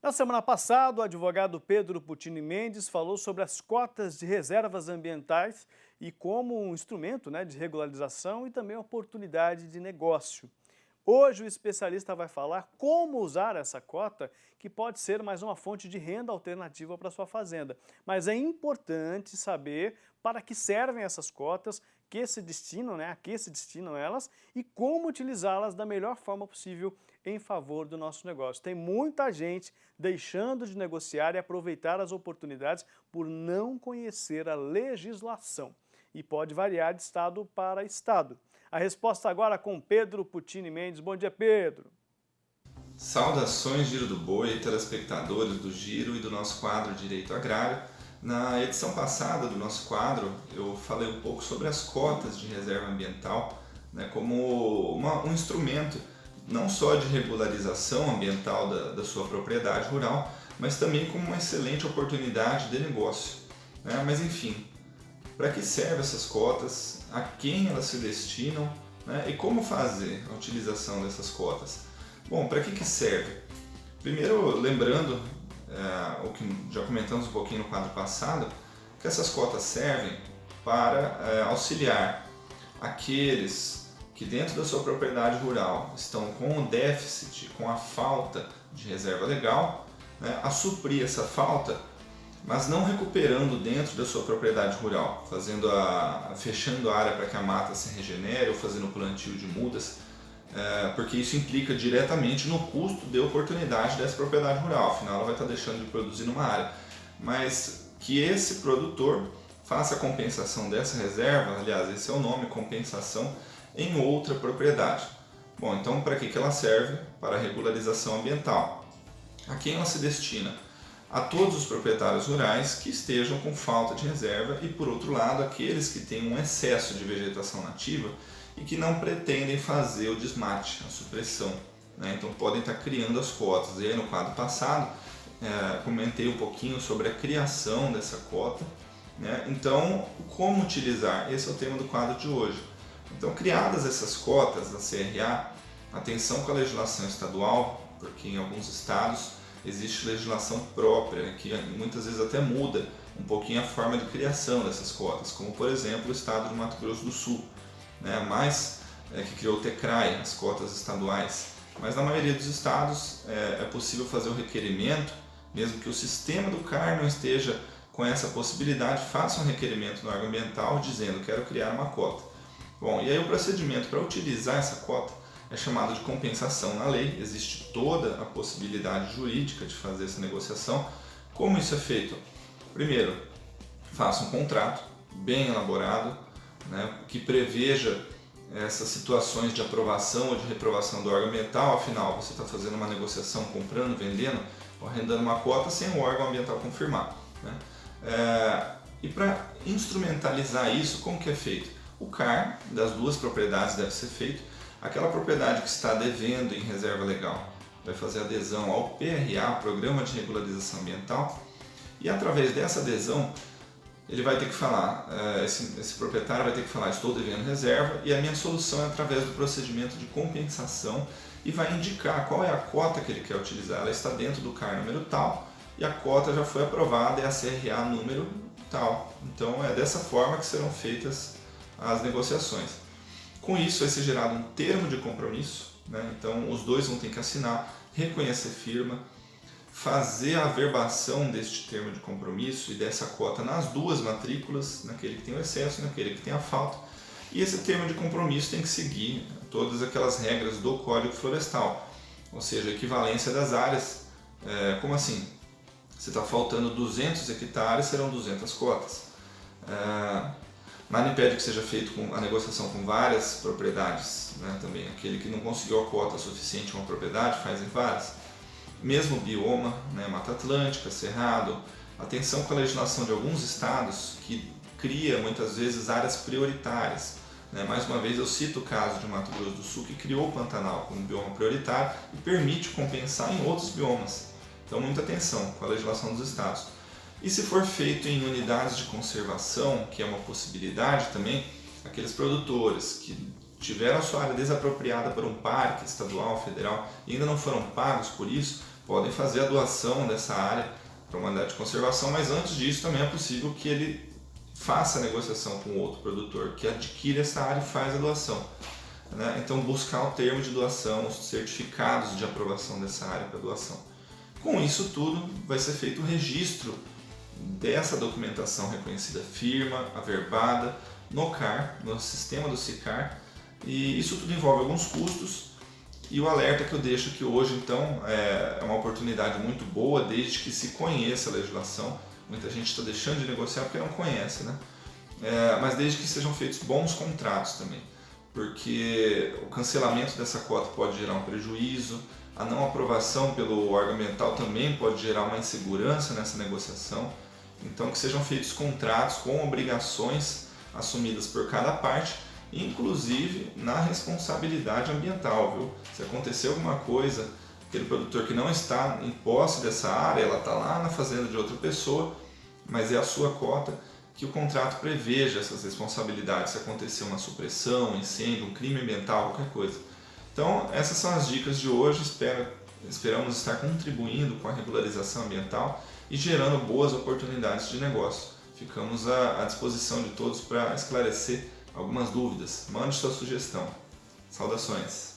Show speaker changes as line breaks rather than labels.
Na semana passada, o advogado Pedro Puccini Mendes falou sobre as cotas de reservas ambientais e como um instrumento, de regularização e também oportunidade de negócio. Hoje o especialista vai falar como usar essa cota, que pode ser mais uma fonte de renda alternativa para sua fazenda. Mas é importante saber para que servem essas cotas, a que se destinam elas e como utilizá-las da melhor forma possível em favor do nosso negócio. Tem muita gente deixando de negociar e aproveitar as oportunidades por não conhecer a legislação. E pode variar de estado para estado. A resposta agora com Pedro Puccini Mendes. Bom dia, Pedro.
Saudações Giro do Boi, telespectadores do Giro e do nosso quadro Direito Agrário. Na edição passada do nosso quadro, eu falei um pouco sobre as cotas de reserva ambiental, como um instrumento não só de regularização ambiental da sua propriedade rural, mas também como uma excelente oportunidade de negócio. Mas enfim, para que servem essas cotas, a quem elas se destinam, e como fazer a utilização dessas cotas? Bom, para que serve? Primeiro, lembrando o que já comentamos um pouquinho no quadro passado, que essas cotas servem para auxiliar aqueles que dentro da sua propriedade rural estão com o déficit, com a falta de reserva legal, a suprir essa falta, mas não recuperando dentro da sua propriedade rural, fechando a área para que a mata se regenere ou fazendo plantio de mudas, porque isso implica diretamente no custo de oportunidade dessa propriedade rural, afinal ela vai estar deixando de produzir numa área. Mas que esse produtor faça a compensação dessa reserva, aliás, esse é o nome, compensação, em outra propriedade. Bom, então para que ela serve? Para a regularização ambiental. A quem ela se destina? A todos os proprietários rurais que estejam com falta de reserva e, por outro lado, aqueles que têm um excesso de vegetação nativa e que não pretendem fazer o desmate, a supressão. Então podem estar criando as cotas. E aí no quadro passado comentei um pouquinho sobre a criação dessa cota. Então, como utilizar? Esse é o tema do quadro de hoje. Então, criadas essas cotas da CRA, atenção com a legislação estadual, porque em alguns estados existe legislação própria, que muitas vezes até muda um pouquinho a forma de criação dessas cotas, como por exemplo o estado do Mato Grosso do Sul, que criou o TECRAE, as cotas estaduais. Mas na maioria dos estados é possível fazer o requerimento, mesmo que o sistema do CAR não esteja com essa possibilidade, faça um requerimento no órgão ambiental dizendo quero criar uma cota. Bom, e aí o procedimento para utilizar essa cota é chamado de compensação na lei, existe toda a possibilidade jurídica de fazer essa negociação. Como isso é feito? Primeiro, faça um contrato bem elaborado, que preveja essas situações de aprovação ou de reprovação do órgão ambiental, afinal você está fazendo uma negociação, comprando, vendendo ou arrendando uma cota sem o órgão ambiental confirmar. E para instrumentalizar isso, como que é feito? O CAR das duas propriedades deve ser feito. Aquela propriedade que está devendo em reserva legal vai fazer adesão ao PRA, Programa de Regularização Ambiental, e através dessa adesão ele vai ter que falar, esse proprietário vai ter que falar, estou devendo reserva e a minha solução é através do procedimento de compensação e vai indicar qual é a cota que ele quer utilizar. Ela está dentro do CAR número tal e a cota já foi aprovada, é a CRA número tal. Então é dessa forma que serão feitas as negociações. Com isso vai ser gerado um termo de compromisso, então os dois vão ter que assinar, reconhecer firma, fazer a averbação deste termo de compromisso e dessa cota nas duas matrículas, naquele que tem o excesso e naquele que tem a falta. E esse termo de compromisso tem que seguir todas aquelas regras do Código Florestal, ou seja, a equivalência das áreas. Como assim? Se está faltando 200 hectares, serão 200 cotas. Nada impede que seja feito a negociação com várias propriedades, também. Aquele que não conseguiu a cota suficiente em uma propriedade, faz em várias. Mesmo bioma, Mata Atlântica, Cerrado. Atenção com a legislação de alguns estados que cria muitas vezes áreas prioritárias. Mais uma vez eu cito o caso de Mato Grosso do Sul, que criou o Pantanal como bioma prioritário e permite compensar em outros biomas. Então muita atenção com a legislação dos estados. E se for feito em unidades de conservação, que é uma possibilidade também, aqueles produtores que tiveram a sua área desapropriada por um parque estadual, federal e ainda não foram pagos por isso, podem fazer a doação dessa área para uma unidade de conservação, mas antes disso também é possível que ele faça a negociação com outro produtor que adquire essa área e faz a doação, né? Então buscar o termo de doação, os certificados de aprovação dessa área para doação. Com isso tudo vai ser feito o registro dessa documentação reconhecida firma, averbada, no CAR, no sistema do SICAR, e isso tudo envolve alguns custos. E o alerta que eu deixo aqui hoje, então, é uma oportunidade muito boa, desde que se conheça a legislação. Muita gente está deixando de negociar porque não conhece, né? Mas desde que sejam feitos bons contratos também, porque o cancelamento dessa cota pode gerar um prejuízo, a não aprovação pelo órgão ambiental também pode gerar uma insegurança nessa negociação. Então, que sejam feitos contratos com obrigações assumidas por cada parte, inclusive na responsabilidade ambiental, viu? Se acontecer alguma coisa, aquele produtor que não está em posse dessa área, ela está lá na fazenda de outra pessoa, mas é a sua cota, que o contrato preveja essas responsabilidades se acontecer uma supressão, um incêndio, um crime ambiental, qualquer coisa. Então, essas são as dicas de hoje, esperamos estar contribuindo com a regularização ambiental e gerando boas oportunidades de negócio. Ficamos à disposição de todos para esclarecer algumas dúvidas. Mande sua sugestão. Saudações!